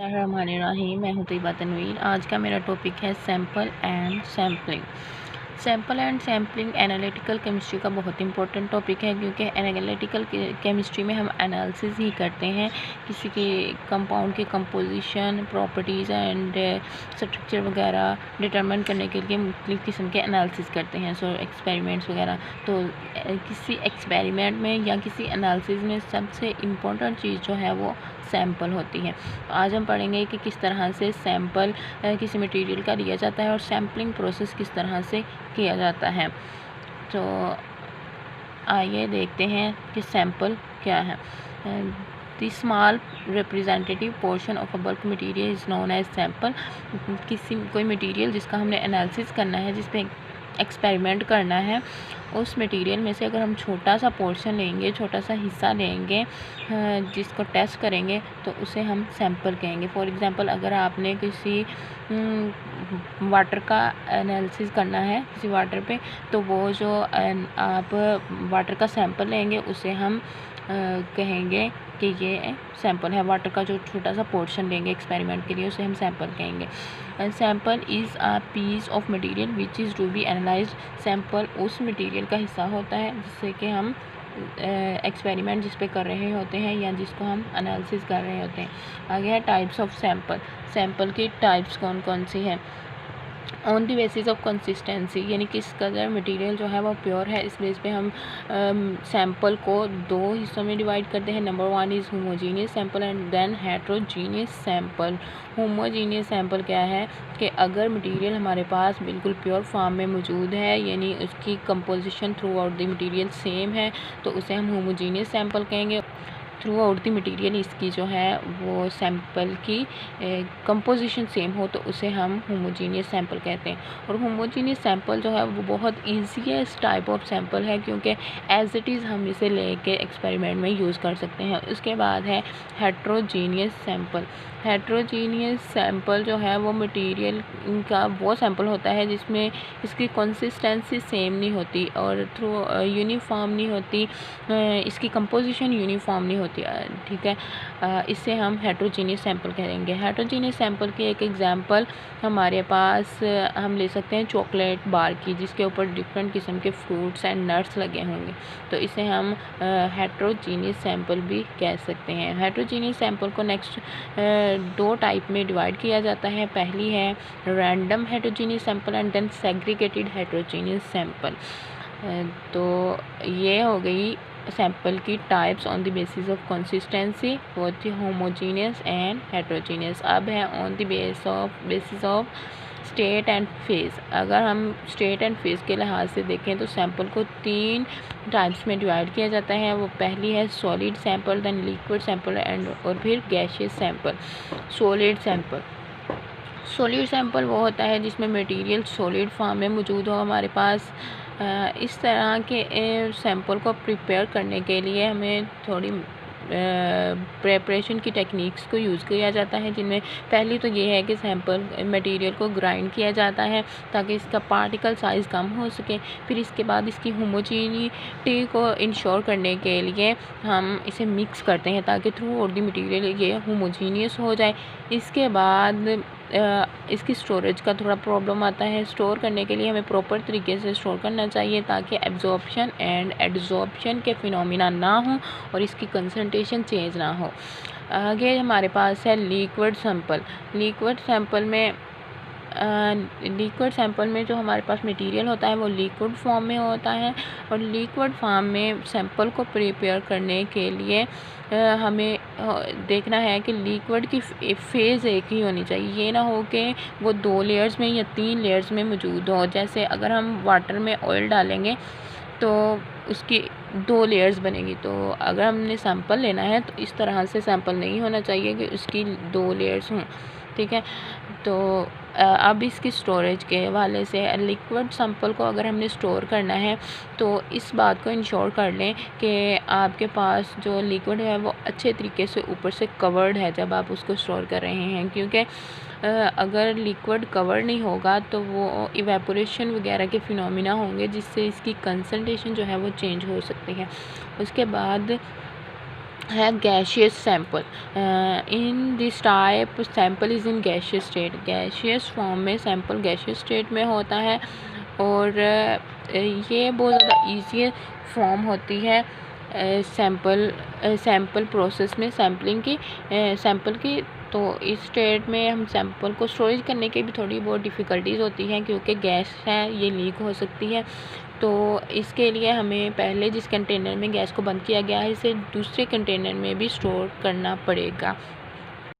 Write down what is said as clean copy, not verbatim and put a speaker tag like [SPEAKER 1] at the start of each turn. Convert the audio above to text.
[SPEAKER 1] बिस्मिल्लाहिर्रहमानिर्रहीम। मैं हूँ तैयबा तनवीर। आज का मेरा टॉपिक है sample and sampling. Sample and sampling analytical chemistry का बहुत इंपॉर्टेंट टॉपिक है, क्योंकि एनालिटिकल केमिस्ट्री में हम एनालिसिस ही करते हैं किसी के कंपाउंड के कंपोजिशन, प्रॉपर्टीज़ एंड स्ट्रक्चर वगैरह डिटरमिन करने के लिए मुख्तलिफ़ किस्म के एनालिसिस करते हैं, सो एक्सपेरिमेंट्स वगैरह। तो किसी एक्सपेरिमेंट में या किसी एनालिसिस में सबसे इम्पोर्टेंट चीज़ जो है वो सैम्पल होती है। आज हम पढ़ेंगे कि किस तरह से सैम्पल किसी मटेरियल का लिया जाता है और सैम्पलिंग प्रोसेस किस तरह से किया जाता है। तो आइए देखते हैं कि सैम्पल क्या है। The small representative portion of a bulk material is known as sample. कोई मटेरियल जिसका हमने एनालिसिस करना है, जिस पे एक्सपेरिमेंट करना है, उस मटेरियल में से अगर हम छोटा सा पोर्शन लेंगे, छोटा सा हिस्सा लेंगे, जिसको टेस्ट करेंगे, तो उसे हम सैम्पल कहेंगे। फॉर एग्ज़ाम्पल, अगर आपने किसी वाटर का एनालिसिस करना है किसी वाटर पे, तो वो जो आप वाटर का सैंपल लेंगे उसे हम कहेंगे कि ये सैंपल है। वाटर का जो छोटा सा पोर्शन लेंगे एक्सपेरिमेंट के लिए, उसे हम सैंपल कहेंगे। Sample is a piece of material which is to be analysed. Sample उस मटेरियल का हिस्सा होता है जिससे कि हम एक्सपेरिमेंट जिस पे कर रहे होते हैं या जिसको हम एनालिसिस कर रहे होते हैं। आगे है टाइप्स ऑफ सैंपल। सैंपल की टाइप्स कौन कौन सी हैं। On the basis of consistency, यानी किस कदर मटेरियल जो है वो प्योर है, इस बेस पे हम सैंपल को दो हिस्सों में डिवाइड करते हैं। Number 1 is homogeneous sample and then heterogeneous sample. Homogeneous sample क्या है कि अगर मटेरियल हमारे पास बिल्कुल प्योर फॉर्म में मौजूद है, यानी उसकी composition through out the material same है, तो उसे हम होमोजीनियस सैंपल कहेंगे। थ्रू आउट द मटेरियल इसकी जो है वो सैंपल की कंपोजिशन सेम हो, तो उसे हम होमोजीनियस सैंपल कहते हैं। और होमोजीनियस सैंपल जो है वो बहुत ईजीएस्ट टाइप ऑफ सैंपल है, क्योंकि एज इट इज़ हम इसे लेके एक्सपेरिमेंट में यूज़ कर सकते हैं। उसके बाद है हेट्रोजीनियस सैंपल। हेट्रोजीनियस सैंपल जो है वो मटेरियल का वो सैंपल होता है जिसमें इसकी कंसिस्टेंसी सेम नहीं होती और थ्रू यूनिफॉर्म नहीं होती, इसकी कंपोजिशन यूनिफॉर्म नहीं होती। ठीक है, इससे हम हेट्रोजीनियस सैंपल कहेंगे। हेट्रोजीनियस सैंपल की एक एग्जांपल हमारे पास हम ले सकते हैं चॉकलेट बार की, जिसके ऊपर डिफरेंट किस्म के फ्रूट्स एंड नट्स लगे होंगे, तो इसे हम हेट्रोजीनियस सैंपल भी कह सकते हैं। हेट्रोजीनियस सैंपल को नेक्स्ट दो टाइप में डिवाइड किया जाता है। पहली है random heterogeneous sample and then segregated heterogeneous sample. तो ये हो गई सैंपल की types on the basis of consistency, both homogeneous and heterogeneous. अब है on the basis of state and phase. अगर हम स्टेट एंड फेज़ के लिहाज से देखें तो सैंपल को 3 टाइप्स में डिवाइड किया जाता है। वो पहली है solid sample, then liquid sample and और फिर gaseous sample. Solid sample, solid sample वो होता है जिसमें मटेरियल सॉलिड फॉर्म में मौजूद हो हमारे पास। इस तरह के सैंपल को प्रिपेयर करने के लिए हमें थोड़ी प्रेपरेशन की टेक्निक्स को यूज़ किया जाता है, जिनमें पहली तो ये है कि सैंपल मटेरियल को ग्राइंड किया जाता है ताकि इसका पार्टिकल साइज़ कम हो सके। फिर इसके बाद इसकी होमोजीनिटी को इंश्योर करने के लिए हम इसे मिक्स करते हैं ताकि थ्रू आउट द मटेरियल ये होमोजीनियस हो जाए। इसके बाद इसकी स्टोरेज का थोड़ा प्रॉब्लम आता है। स्टोर करने के लिए हमें प्रॉपर तरीके से स्टोर करना चाहिए ताकि एब्जॉर्प्शन एंड एडजॉर्प्शन के फिनोमिना ना हो और इसकी कंसंट्रेशन चेंज ना हो। आगे हमारे पास है लिक्विड सैंपल। लिक्विड सैंपल में जो हमारे पास मटेरियल होता है वो लिक्विड फॉर्म में होता है, और लिक्विड फॉर्म में सैंपल को प्रिपेयर करने के लिए हमें देखना है कि लिक्विड की फेज़ एक ही होनी चाहिए। ये ना हो कि वो 2 लेयर्स में या 3 लेयर्स में मौजूद हो। जैसे अगर हम वाटर में ऑयल डालेंगे तो उसकी 2 लेयर्स बनेगी। तो अगर हमने सैंपल लेना है तो इस तरह से सैंपल नहीं होना चाहिए कि उसकी 2 लेयर्स हों। ठीक है, तो अब इसकी स्टोरेज के हवाले से लिक्विड सैंपल को अगर हमने स्टोर करना है तो इस बात को इंश्योर कर लें कि आपके पास जो लिक्विड है वो अच्छे तरीके से ऊपर से कवर्ड है जब आप उसको स्टोर कर रहे हैं, क्योंकि अगर लिक्विड कवर नहीं होगा तो वो इवेपोरेशन वगैरह के फिनोमिना होंगे जिससे इसकी कंसंट्रेशन जो है वो चेंज हो सकती है। उसके बाद है gaseous sample. In this type sample is in gaseous state. Gaseous form में सैंपल गैशियस स्टेट में होता है और ये बहुत ज़्यादा ईजी फॉर्म होती है सैंपल प्रोसेस में सैम्पलिंग की सैंपल की। तो इस स्टेट में हम सैंपल को स्टोरेज करने की भी थोड़ी बहुत डिफ़िकल्टीज़ होती हैं क्योंकि गैस है ये लीक हो सकती है। तो इसके लिए हमें पहले जिस कंटेनर में गैस को बंद किया गया है इसे दूसरे कंटेनर में भी स्टोर करना पड़ेगा।